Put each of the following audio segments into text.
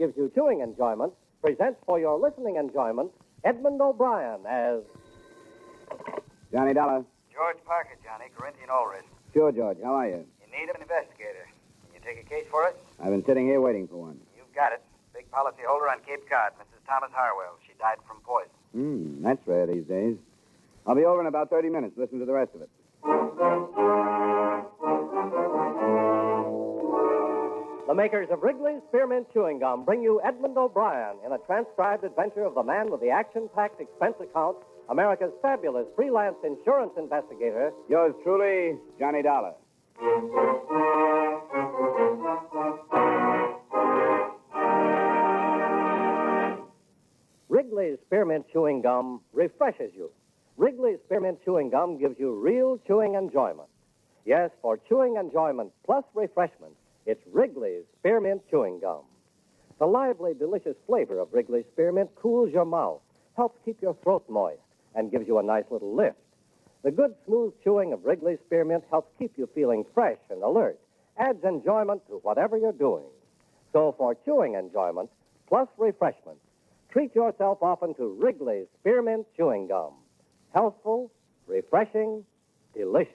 gives you chewing enjoyment, presents for your listening enjoyment Edmund O'Brien as... Johnny Dollar. George Parker, Johnny, Corinthian Ulrich. Sure, George. How are you? You need an investigator. Can you take a case for us? I've been sitting here waiting for one. You've got it. Big policyholder on Cape Cod, Mrs. Thomas Harwell. She died from poison. That's rare these days. I'll be over in about 30 minutes. Listen to the rest of it. The makers of Wrigley's Spearmint Chewing Gum bring you Edmund O'Brien in a transcribed adventure of the man with the action-packed expense account, America's fabulous freelance insurance investigator. Yours truly, Johnny Dollar. Wrigley's Spearmint Chewing Gum refreshes you. Wrigley's Spearmint Chewing Gum gives you real chewing enjoyment. Yes, for chewing enjoyment plus refreshment, it's Wrigley's Spearmint Chewing Gum. The lively, delicious flavor of Wrigley's Spearmint cools your mouth, helps keep your throat moist, and gives you a nice little lift. The good, smooth chewing of Wrigley's Spearmint helps keep you feeling fresh and alert, adds enjoyment to whatever you're doing. So for chewing enjoyment plus refreshment, treat yourself often to Wrigley's Spearmint Chewing Gum. Healthful, refreshing, delicious.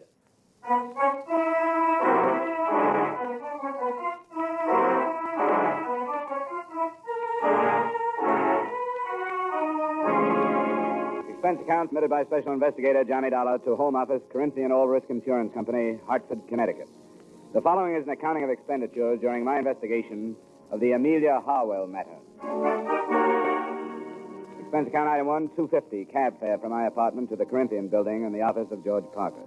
Expense account submitted by Special Investigator Johnny Dollar to Home Office, Corinthian All Risk Insurance Company, Hartford, Connecticut. The following is an accounting of expenditures during my investigation of the Amelia Harwell matter. Expense account item 1, $250, cab fare from my apartment to the Corinthian building in the office of George Parker.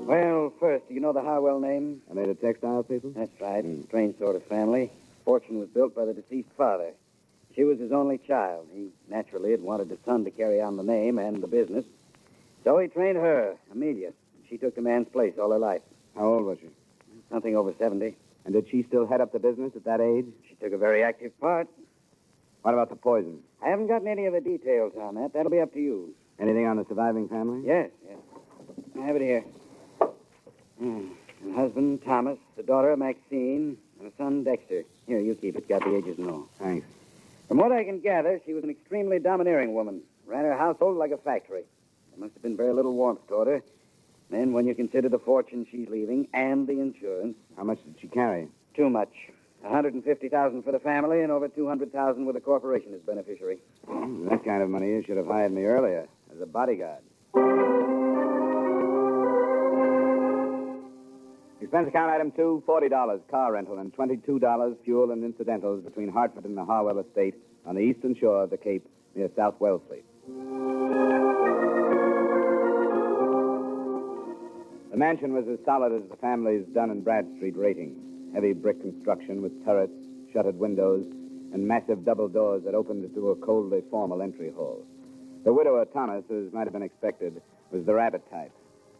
Well, first, do you know the Harwell name? Are they the textile people? That's right. Strange sort of family. Fortune was built by the deceased father. She was his only child. He naturally had wanted a son to carry on the name and the business. So he trained her, Amelia. She took the man's place all her life. How old was she? Something over 70. And did she still head up the business at that age? She took a very active part. What about the poison? I haven't gotten any of the details on that. That'll be up to you. Anything on the surviving family? Yes. I have it here. Her husband, Thomas, the daughter, Maxine, and a son, Dexter. Here, you keep it. Got the ages and all. Thanks. From what I can gather, she was an extremely domineering woman. Ran her household like a factory. There must have been very little warmth toward her. Then, when you consider the fortune she's leaving and the insurance... How much did she carry? Too much. $150,000 for the family and over $200,000 with the corporation as beneficiary. That kind of money, you should have hired me earlier as a bodyguard. Expense account item 2, $40, car rental, and $22 fuel and incidentals between Hartford and the Harwell estate on the eastern shore of the Cape near South Wellesley. The mansion was as solid as the family's Dun and Bradstreet rating. Heavy brick construction with turrets, shuttered windows, and massive double doors that opened into a coldly formal entry hall. The widower, Thomas, as might have been expected, was the rabbit type.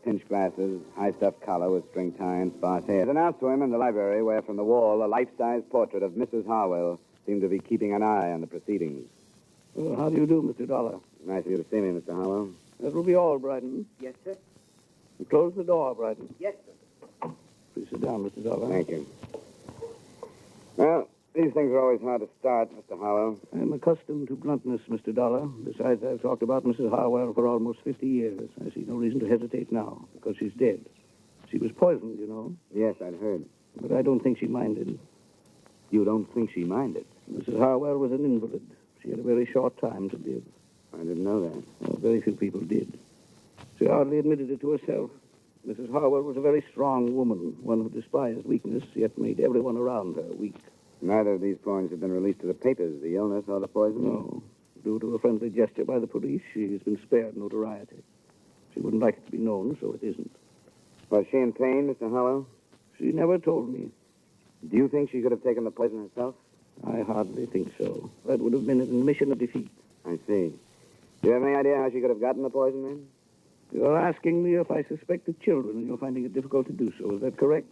Pinch glasses, high-stuffed collar with string tie and sparse hair. It was announced to him in the library where from the wall a life-size portrait of Mrs. Harwell seemed to be keeping an eye on the proceedings. Well, how do you do, Mr. Dollar? Nice of you to see me, Mr. Harwell. That will be all, Brighton. Yes, sir? And close the door, Brighton. Yes, sir. Please sit down, Mr. Dollar. Thank you. Well, these things are always hard to start, Mr. Harwell. I'm accustomed to bluntness, Mr. Dollar. Besides, I've talked about Mrs. Harwell for almost 50 years. I see no reason to hesitate now, because she's dead. She was poisoned, you know. Yes, I'd heard. But I don't think she minded. You don't think she minded? Mrs. Harwell was an invalid. She had a very short time to live. I didn't know that. Well, very few people did. She hardly admitted it to herself. Mrs. Harwell was a very strong woman, one who despised weakness, yet made everyone around her weak. Neither of these points have been released to the papers, the illness or the poison? No. Due to a friendly gesture by the police, she's been spared notoriety. She wouldn't like it to be known, so it isn't. Was she in pain, Mr. Harwell? She never told me. Do you think she could have taken the poison herself? I hardly think so. That would have been an admission of defeat. I see. Do you have any idea how she could have gotten the poison, then? You're asking me if I suspected children, and you're finding it difficult to do so. Is that correct?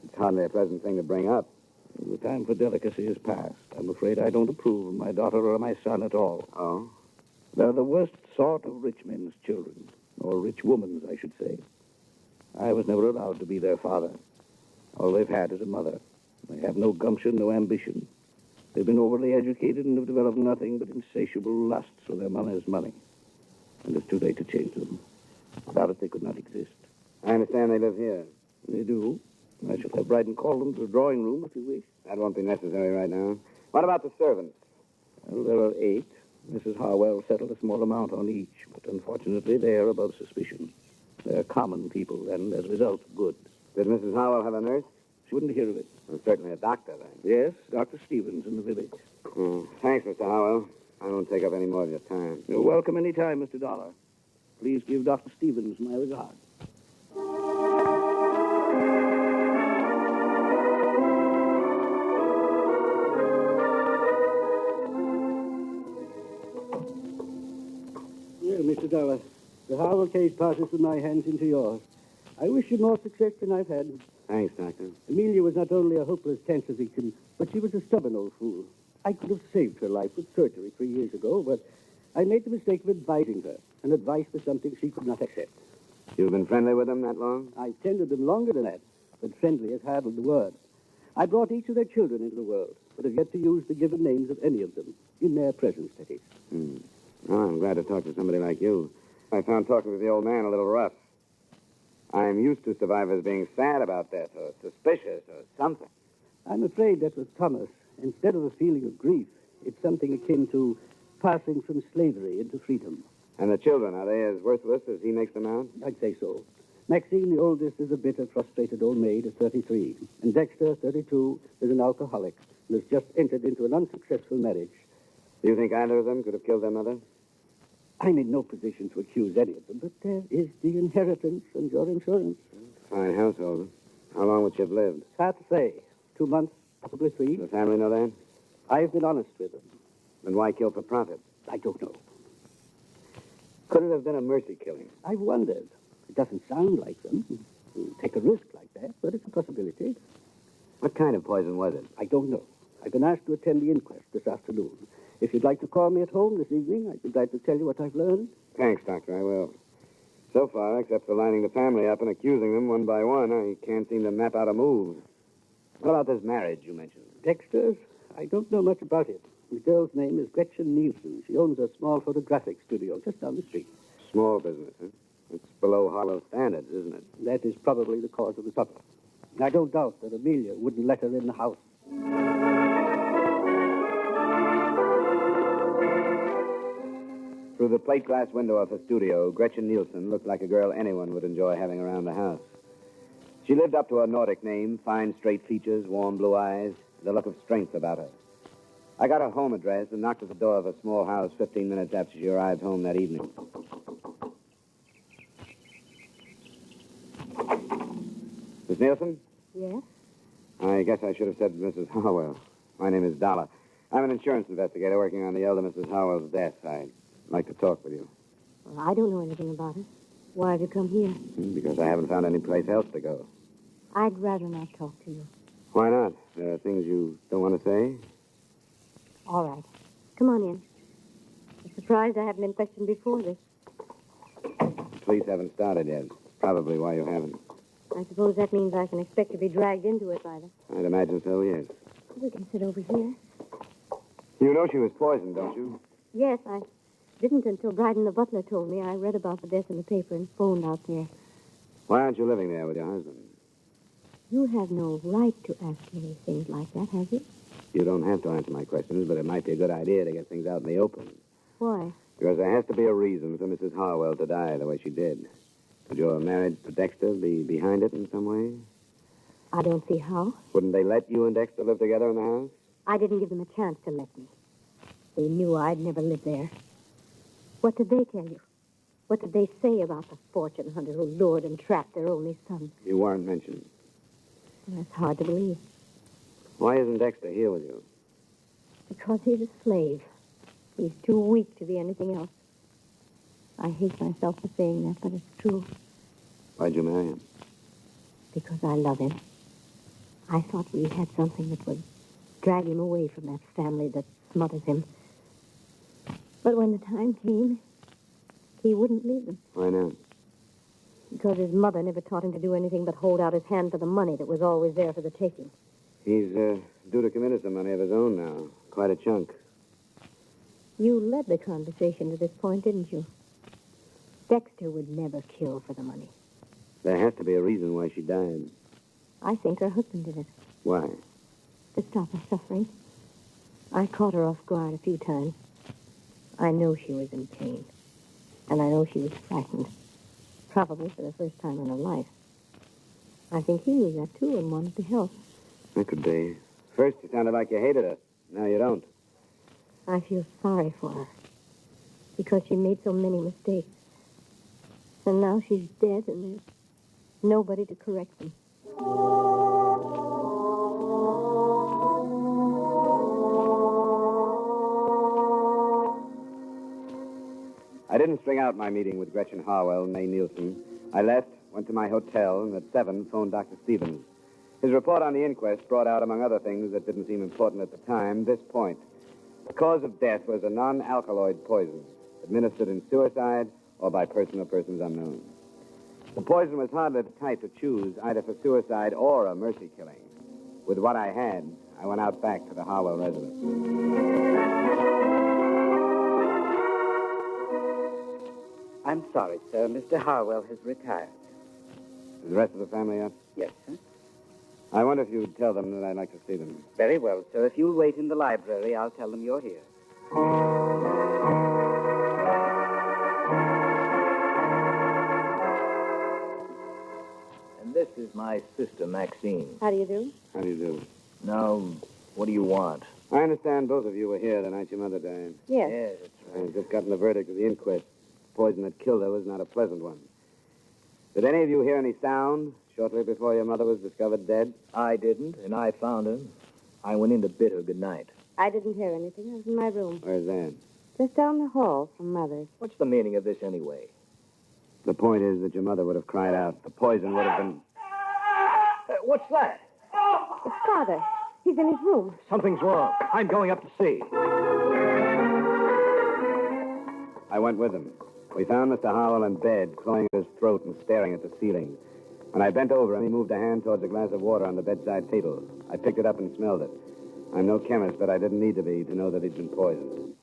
It's hardly a pleasant thing to bring up. The time for delicacy is past. I'm afraid I don't approve of my daughter or my son at all. Oh? They're the worst sort of rich men's children. Or rich women's, I should say. I was never allowed to be their father. All they've had is a mother. They have no gumption, no ambition. They've been overly educated and have developed nothing but insatiable lust for their mother's money. And it's too late to change them. Without it, they could not exist. I understand they live here. They do. I shall have Bryden call them to the drawing room if you wish. That won't be necessary right now. What about the servants? Well, there are 8. Mrs. Harwell settled a small amount on each, but unfortunately they are above suspicion. They're common people, and as a result, good. Did Mrs. Harwell have a nurse? She wouldn't hear of it. Well, certainly a doctor, then. Yes, Dr. Stevens in the village. Thanks, Mr. Harwell. I won't take up any more of your time. You're welcome any time, Mr. Dollar. Please give Dr. Stevens my regards. Mr. Dollar, the Harwell case passes from my hands into yours. I wish you more success than I've had. Thanks, Doctor. Amelia was not only a hopeless cancer victim, but she was a stubborn old fool. I could have saved her life with surgery 3 years ago, but I made the mistake of advising her, and advice was something she could not accept. You've been friendly with them that long? I've tended them longer than that, but friendly is hardly the word. I brought each of their children into the world, but have yet to use the given names of any of them, in their presence, that is. Oh, I'm glad to talk to somebody like you. I found talking with the old man a little rough. I'm used to survivors being sad about death or suspicious or something. I'm afraid that with Thomas, instead of a feeling of grief, it's something akin to passing from slavery into freedom. And the children, are they as worthless as he makes them out? I'd say so. Maxine, the oldest, is a bitter, frustrated old maid at 33. And Dexter, 32, is an alcoholic and has just entered into an unsuccessful marriage. Do you think either of them could have killed their mother? I'm in no position to accuse any of them, but there is the inheritance and your insurance. Fine household. How long would she have lived? It's hard to say. 2 months, possibly 3. Does the family know that? I've been honest with them. Then why kill for profit? I don't know. Could it have been a mercy killing? I've wondered. It doesn't sound like them. You take a risk like that, but it's a possibility. What kind of poison was it? I don't know. I've been asked to attend the inquest this afternoon. If you'd like to call me at home this evening, I'd be glad to tell you what I've learned. Thanks, Doctor, I will. So far, except for lining the family up and accusing them one by one, I can't seem to map out a move. What about this marriage you mentioned? Dexter's? I don't know much about it. The girl's name is Gretchen Nielsen. She owns a small photographic studio just down the street. Small business, huh? It's below Harlow standards, isn't it? That is probably the cause of the trouble. I don't doubt that Amelia wouldn't let her in the house. Through the plate glass window of her studio, Gretchen Nielsen looked like a girl anyone would enjoy having around the house. She lived up to her Nordic name, fine straight features, warm blue eyes, and a look of strength about her. I got her home address and knocked at the door of her small house 15 minutes after she arrived home that evening. Miss Nielsen? Yes? I guess I should have said Mrs. Harwell. My name is Dollar. I'm an insurance investigator working on the elder Mrs. Harwell's death. I'd like to talk with you. Well, I don't know anything about it. Why have you come here? Because I haven't found any place else to go. I'd rather not talk to you. Why not? There are things you don't want to say? All right. Come on in. I'm surprised I haven't been questioned before this. The police haven't started yet. Probably why you haven't. I suppose that means I can expect to be dragged into it by them. I'd imagine so, yes. We can sit over here. You know she was poisoned, don't you? Yes, I didn't until Bryden the butler told me. I read about the death in the paper and phoned out there. Why aren't you living there with your husband? You have no right to ask me things like that, have you? You don't have to answer my questions, but it might be a good idea to get things out in the open. Why? Because there has to be a reason for Mrs. Harwell to die the way she did. Could your marriage to Dexter be behind it in some way? I don't see how. Wouldn't they let you and Dexter live together in the house? I didn't give them a chance to let me. They knew I'd never live there. What did they tell you? What did they say about the fortune hunter who lured and trapped their only son? You weren't mentioned. That's hard to believe. Why isn't Dexter here with you? Because he's a slave. He's too weak to be anything else. I hate myself for saying that, but it's true. Why'd you marry him? Because I love him. I thought we had something that would drag him away from that family that smothered him. But when the time came, he wouldn't leave them. Why not? Because his mother never taught him to do anything but hold out his hand for the money that was always there for the taking. He's due to come into some money of his own now. Quite a chunk. You led the conversation to this point, didn't you? Dexter would never kill for the money. There has to be a reason why she died. I think her husband did it. Why? To stop her suffering. I caught her off guard a few times. I know she was in pain. And I know she was frightened. Probably for the first time in her life. I think he knew that, too, and wanted to help. That could be. First, you sounded like you hated her. Now you don't. I feel sorry for her. Because she made so many mistakes. And now she's dead, and there's nobody to correct them. I didn't string out my meeting with Gretchen Harwell and May Nielsen. I left, went to my hotel, and at 7 phoned Dr. Stevens. His report on the inquest brought out, among other things that didn't seem important at the time, this point. The cause of death was a non-alkaloid poison, administered in suicide or by person or persons unknown. The poison was hardly the type to choose either for suicide or a mercy killing. With what I had, I went out back to the Harwell residence. I'm sorry, sir. Mr. Harwell has retired. Is the rest of the family up? Yes, sir. I wonder if you would tell them that I'd like to see them. Very well, sir. If you'll wait in the library, I'll tell them you're here. And this is my sister, Maxine. How do you do? How do you do? Now, what do you want? I understand both of you were here the night your mother died. Yes. Yes, that's right. I've just gotten the verdict of the inquest. The poison that killed her was not a pleasant one. Did any of you hear any sound shortly before your mother was discovered dead? I didn't, and I found her. I went in to bid her good night. I didn't hear anything. I was in my room. Where's that? Just down the hall from Mother's. What's the meaning of this anyway? The point is that your mother would have cried out. The poison would have been... What's that? It's Father. He's in his room. Something's wrong. I'm going up to see. I went with him. We found Mr. Howell in bed, clawing at his throat and staring at the ceiling. When I bent over him, he moved a hand towards a glass of water on the bedside table. I picked it up and smelled it. I'm no chemist, but I didn't need to be to know that he'd been poisoned.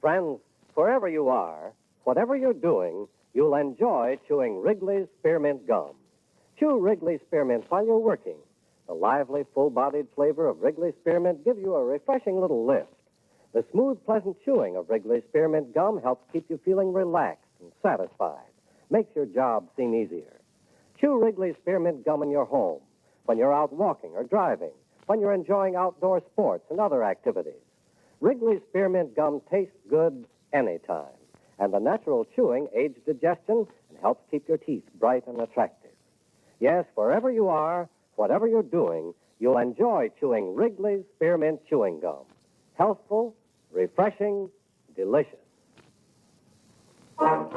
Friends, wherever you are, whatever you're doing, you'll enjoy chewing Wrigley's Spearmint Gum. Chew Wrigley's Spearmint while you're working. The lively, full-bodied flavor of Wrigley's Spearmint gives you a refreshing little lift. The smooth, pleasant chewing of Wrigley's Spearmint Gum helps keep you feeling relaxed and satisfied. Makes your job seem easier. Chew Wrigley's Spearmint Gum in your home, when you're out walking or driving, when you're enjoying outdoor sports and other activities. Wrigley's Spearmint Gum tastes good anytime, and the natural chewing aids digestion and helps keep your teeth bright and attractive. Yes, wherever you are, whatever you're doing, you'll enjoy chewing Wrigley's Spearmint Chewing Gum. Healthful, refreshing, delicious. And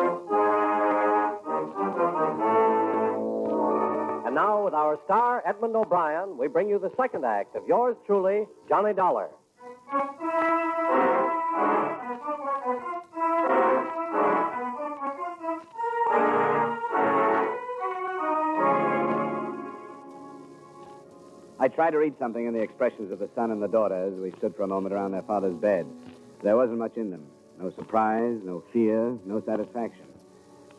now, with our star, Edmund O'Brien, we bring you the second act of yours truly, Johnny Dollar. I tried to read something in the expressions of the son and the daughter as we stood for a moment around their father's bed. There wasn't much in them. No surprise, no fear, no satisfaction.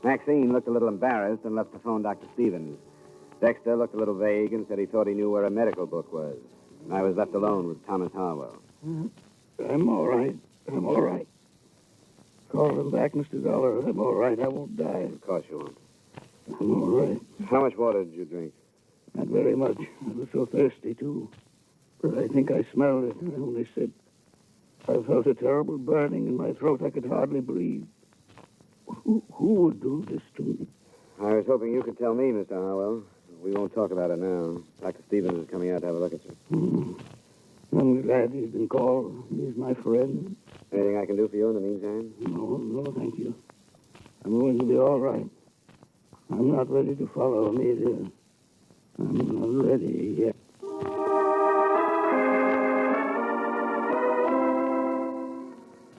Maxine looked a little embarrassed and left to phone Dr. Stevens. Dexter looked a little vague and said he thought he knew where a medical book was. And I was left alone with Thomas Harwell. I'm all right. I'm all right. Call him back, Mr. Dollar. I'm all right. I won't die. Of course you won't. I'm all right. How much water did you drink? Not very much. I was so thirsty, too. But I think I smelled it. I only said I felt a terrible burning in my throat. I could hardly breathe. Who would do this to me? I was hoping you could tell me, Mr. Harwell. We won't talk about it now. Dr. Stevens is coming out to have a look at you. I'm glad he's been called. He's my friend. Anything I can do for you in the meantime? No, thank you. I'm going to be all right. I'm not ready to follow, Amelia. I'm not ready yet.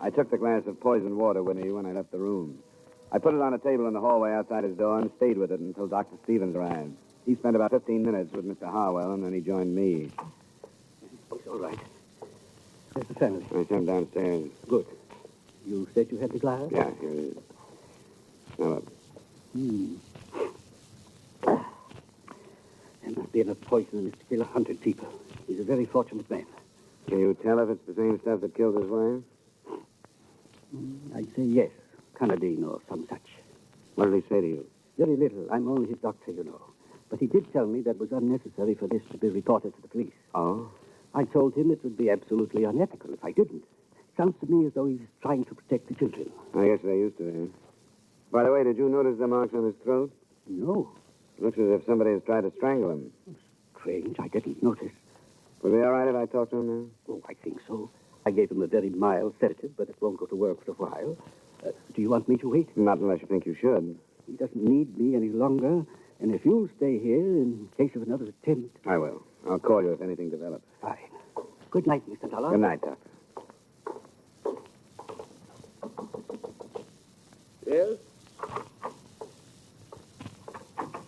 I took the glass of poisoned water with me when I left the room. I put it on a table in the hallway outside his door and stayed with it until Dr. Stevens arrived. He spent about 15 minutes with Mr. Harwell, and then he joined me. It's all right. There's the family. I sent downstairs. Good. You said you had the glass? Yeah, here it is. Now, look. There must be enough poison in this to kill 100 people. He's a very fortunate man. Can you tell if it's the same stuff that killed his wife? I'd say yes. Canadine or some such. What did he say to you? Very little. I'm only his doctor, you know. But he did tell me that it was unnecessary for this to be reported to the police. Oh? I told him it would be absolutely unethical if I didn't. Sounds to me as though he's trying to protect the children. I guess they're used to that. By the way, did you notice the marks on his throat? No. Looks as if somebody has tried to strangle him. Strange. I didn't notice. Would it be all right if I talked to him now? Oh, I think so. I gave him a very mild sedative, but it won't go to work for a while. Do you want me to wait? Not unless you think you should. He doesn't need me any longer. And if you'll stay here in case of another attempt... I will. I'll call you if anything develops. Fine. Good night, Mr. Dollar. Good night, Doctor. Yes?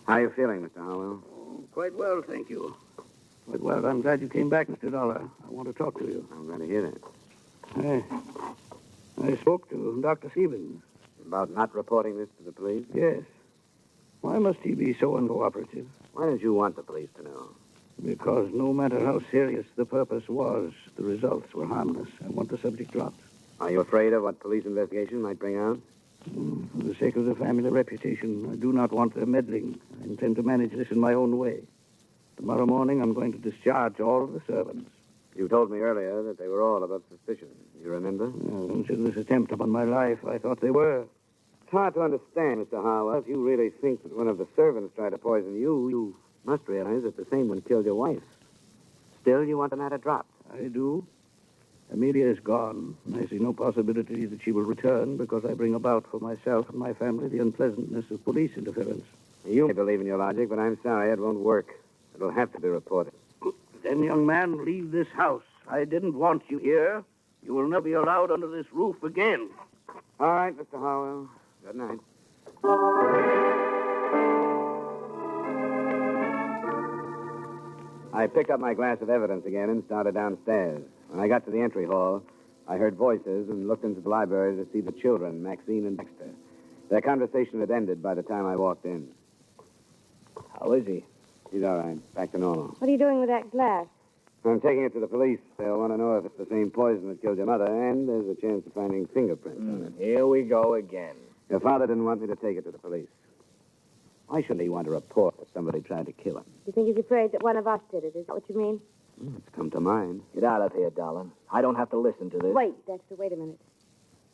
How are you feeling, Mr. Harwell? Oh, quite well, thank you. Quite well. I'm glad you came back, Mr. Dollar. I want to talk to you. I'm glad to hear that. I spoke to Dr. Stevens. About not reporting this to the police? Yes. Why must he be so uncooperative? Why did you want the police to know? Because no matter how serious the purpose was, the results were harmless. I want the subject dropped. Are you afraid of what police investigation might bring out? For the sake of the family reputation, I do not want their meddling. I intend to manage this in my own way. Tomorrow morning, I'm going to discharge all of the servants. You told me earlier that they were all above suspicion. You remember? Since this attempt upon my life, I thought they were. It's hard to understand, Mr. Harwell. If you really think that one of the servants tried to poison you, you must realize that the same one killed your wife. Still, you want the matter dropped. I do. Amelia is gone. I see no possibility that she will return because I bring about for myself and my family the unpleasantness of police interference. You may believe in your logic, but I'm sorry it won't work. It'll have to be reported. Then, young man, leave this house. I didn't want you here. You will never be allowed under this roof again. All right, Mr. Harwell. Good night. I picked up my glass of evidence again and started downstairs. When I got to the entry hall, I heard voices and looked into the library to see the children, Maxine and Dexter. Their conversation had ended by the time I walked in. How is he? He's all right. Back to normal. What are you doing with that glass? I'm taking it to the police. They'll want to know if it's the same poison that killed your mother, and there's a chance of finding fingerprints on it. Here we go again. Your father didn't want me to take it to the police. Why shouldn't he want to report that somebody tried to kill him? You think he's afraid that one of us did it? Is that what you mean? It's come to mind. Get out of here, darling. I don't have to listen to this. Wait, Dexter, wait a minute.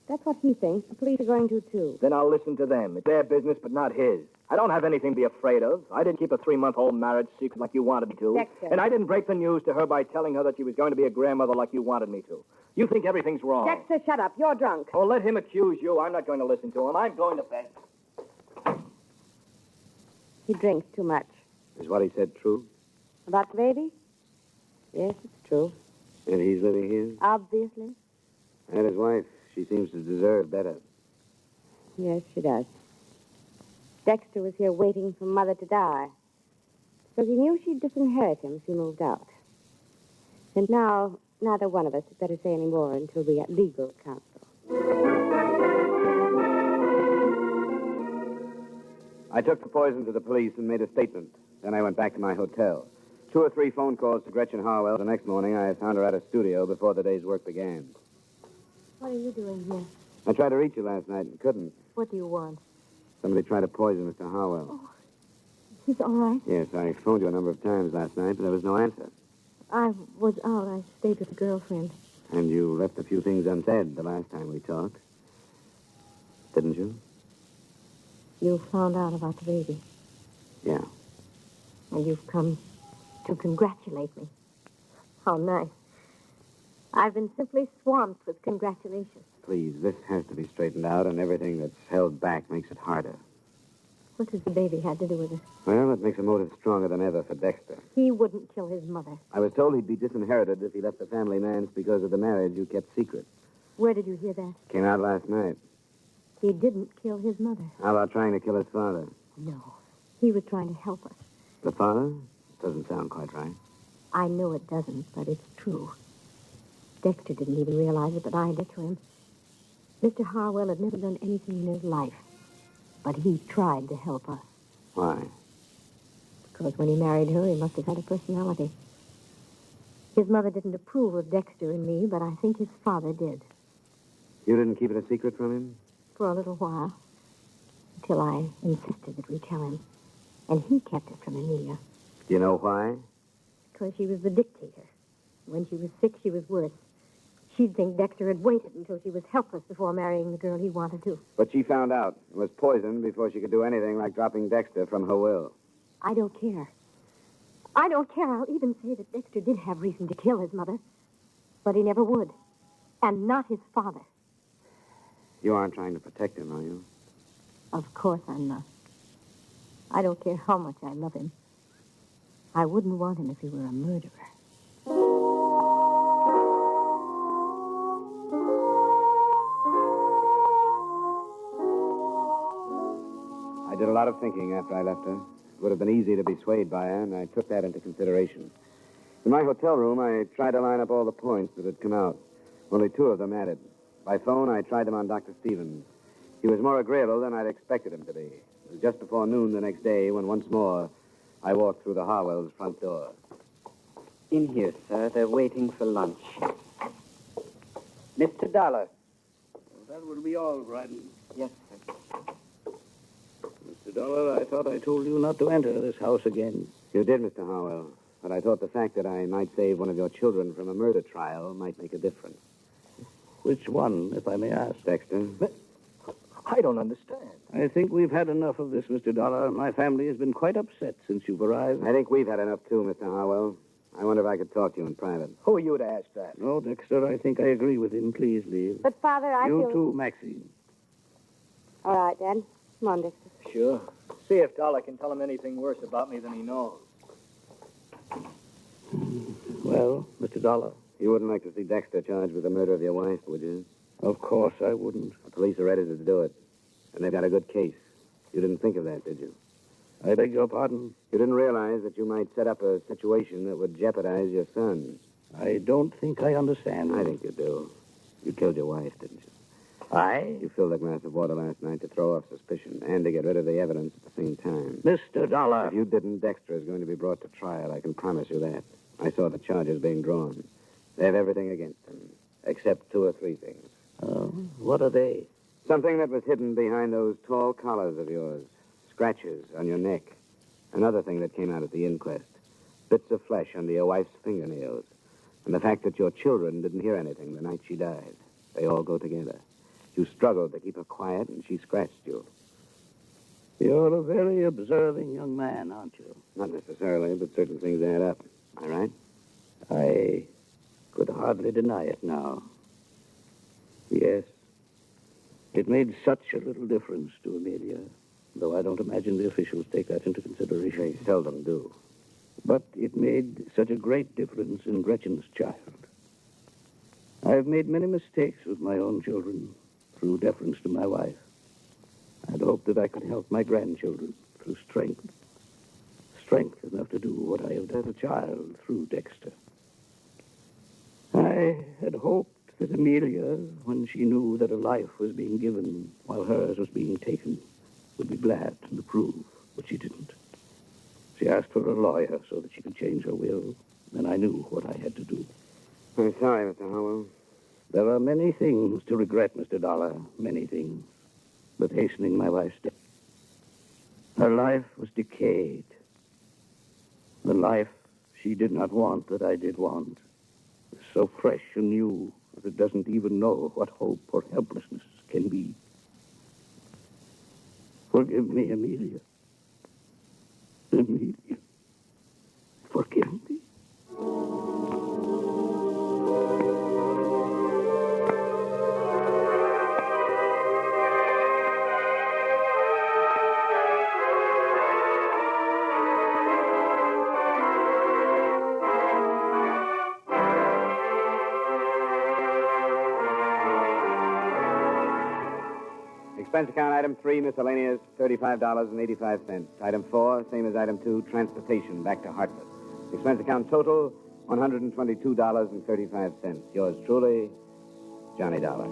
That's what he thinks. The police are going to, too. Then I'll listen to them. It's their business, but not his. I don't have anything to be afraid of. I didn't keep a 3-month-old marriage secret like you wanted me to. Dexter. And I didn't break the news to her by telling her that she was going to be a grandmother like you wanted me to. You think everything's wrong. Dexter, shut up. You're drunk. Oh, let him accuse you. I'm not going to listen to him. I'm going to bed. He drinks too much. Is what he said true? About the baby? Yes, it's true. And he's living here? Obviously. And his wife. She seems to deserve better. Yes, she does. Dexter was here waiting for Mother to die. Because he knew she'd disinherit him if he moved out. And now, neither one of us had better say any more until we get legal counsel. I took the poison to the police and made a statement. Then I went back to my hotel. 2 or 3 phone calls to Gretchen Harwell. The next morning, I found her at a studio before the day's work began. What are you doing here? I tried to reach you last night and couldn't. What do you want? Somebody tried to poison Mr. Harwell. Oh, he's all right. Yes, I phoned you a number of times last night, but there was no answer. I was out. I stayed with a girlfriend. And you left a few things unsaid the last time we talked. Didn't you? You found out about the baby. Yeah. And you've come to congratulate me. How nice. I've been simply swamped with congratulations. Please, this has to be straightened out, and everything that's held back makes it harder. What has the baby had to do with it? Well, it makes a motive stronger than ever for Dexter. He wouldn't kill his mother. I was told he'd be disinherited if he left the family manse because of the marriage you kept secret. Where did you hear that? Came out last night. He didn't kill his mother. How about trying to kill his father? No. He was trying to help us. The father? Doesn't sound quite right. I know it doesn't, but it's true. Dexter didn't even realize it, but I did to him. Mr. Harwell had never done anything in his life, but he tried to help us. Why? Because when he married her, he must have had a personality. His mother didn't approve of Dexter and me, but I think his father did. You didn't keep it a secret from him? For a little while, until I insisted that we tell him. And he kept it from Amelia. Do you know why? Because she was the dictator. When she was sick, she was worse. She'd think Dexter had waited until she was helpless before marrying the girl he wanted to. But she found out and was poisoned before she could do anything like dropping Dexter from her will. I don't care. I don't care. I'll even say that Dexter did have reason to kill his mother. But he never would. And not his father. You aren't trying to protect him, are you? Of course I'm not. I don't care how much I love him. I wouldn't want him if he were a murderer. I did a lot of thinking after I left her. It would have been easy to be swayed by her, and I took that into consideration. In my hotel room, I tried to line up all the points that had come out. Only 2 of them added. By phone, I tried them on Dr. Stevens. He was more agreeable than I'd expected him to be. It was just before noon the next day when once more I walked through the Harwells' front door. In here, sir. They're waiting for lunch. Mr. Dollar. That will be all, Bryden. Yes, sir. Mr. Dollar, I thought I told you not to enter this house again. You did, Mr. Harwell. But I thought the fact that I might save one of your children from a murder trial might make a difference. Which one, if I may ask? Dexter? But I don't understand. I think we've had enough of this, Mr. Dollar. My family has been quite upset since you've arrived. I think we've had enough, too, Mr. Harwell. I wonder if I could talk to you in private. Who are you to ask that? No, Dexter, I think I agree with him. Please leave. But, Father, I You feel... too, Maxine. All right, Dad. Come on, Dexter. Sure. See if Dollar can tell him anything worse about me than he knows. Well, Mr. Dollar? You wouldn't like to see Dexter charged with the murder of your wife, would you? Of course I wouldn't. The police are ready to do it. And they've got a good case. You didn't think of that, did you? I beg your pardon? You didn't realize that you might set up a situation that would jeopardize your son. I don't think I understand. I think you do. You killed your wife, didn't you? I? You filled a glass of water last night to throw off suspicion and to get rid of the evidence at the same time. Mr. Dollar. If you didn't, Dexter is going to be brought to trial. I can promise you that. I saw the charges being drawn. They have everything against him, except 2 or 3 things. What are they? Something that was hidden behind those tall collars of yours. Scratches on your neck. Another thing that came out at the inquest. Bits of flesh under your wife's fingernails. And the fact that your children didn't hear anything the night she died. They all go together. You struggled to keep her quiet, and she scratched you. You're a very observing young man, aren't you? Not necessarily, but certain things add up. Am I right? I could hardly deny it now. Yes. It made such a little difference to Amelia, though I don't imagine the officials take that into consideration. They seldom do. But it made such a great difference in Gretchen's child. I've made many mistakes with my own children through deference to my wife. I'd hoped that I could help my grandchildren through strength. Strength enough to do what I have done as a child through Dexter. I had hoped that Amelia, when she knew that a life was being given while hers was being taken, would be glad to approve, but she didn't. She asked for a lawyer so that she could change her will, and I knew what I had to do. I'm sorry, Mr. Howell. There are many things to regret, Mr. Dollar, many things, but hastening my wife's death. Her life was decayed. The life she did not want that I did want is so fresh and new that it doesn't even know what hope or helplessness can be. Forgive me, Amelia. Amelia, forgive me. Expense account item 3, miscellaneous, $35.85. Item 4, same as item 2, transportation back to Hartford. Expense account total, $122.35. Yours truly, Johnny Dollar.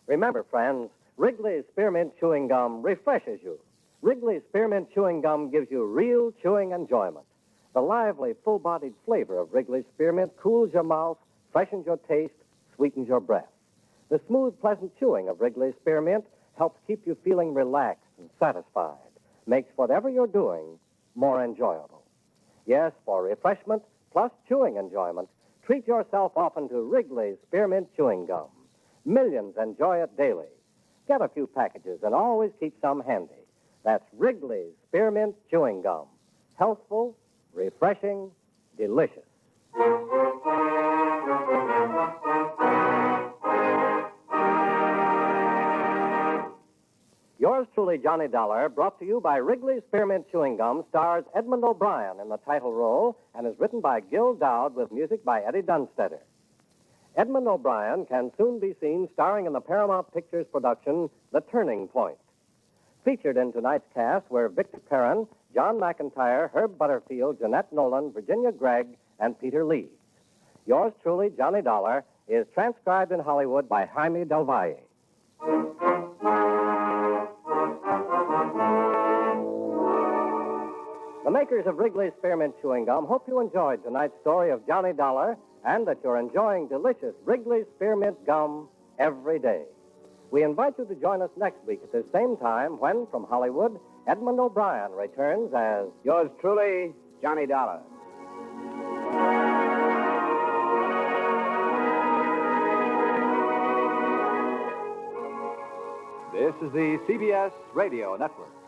Remember, friends, Wrigley's Spearmint Chewing Gum refreshes you. Wrigley's Spearmint Chewing Gum gives you real chewing enjoyment. The lively, full-bodied flavor of Wrigley's Spearmint cools your mouth, freshens your taste, sweetens your breath. The smooth, pleasant chewing of Wrigley's Spearmint helps keep you feeling relaxed and satisfied, makes whatever you're doing more enjoyable. Yes, for refreshment plus chewing enjoyment, treat yourself often to Wrigley's Spearmint Chewing Gum. Millions enjoy it daily. Get a few packages and always keep some handy. That's Wrigley's Spearmint Chewing Gum. Healthful, refreshing, delicious. Yours truly, Johnny Dollar, brought to you by Wrigley's Spearmint Chewing Gum, stars Edmund O'Brien in the title role and is written by Gil Dowd with music by Eddie Dunstetter. Edmund O'Brien can soon be seen starring in the Paramount Pictures production, The Turning Point. Featured in tonight's cast were Victor Perrin, John McIntyre, Herb Butterfield, Jeanette Nolan, Virginia Gregg, and Peter Leeds. Yours truly, Johnny Dollar, is transcribed in Hollywood by Jaime Del Valle. The makers of Wrigley's Spearmint Chewing Gum hope you enjoyed tonight's story of Johnny Dollar and that you're enjoying delicious Wrigley's Spearmint Gum every day. We invite you to join us next week at the same time when, from Hollywood, Edmund O'Brien returns as Yours truly, Johnny Dollar. This is the CBS Radio Network.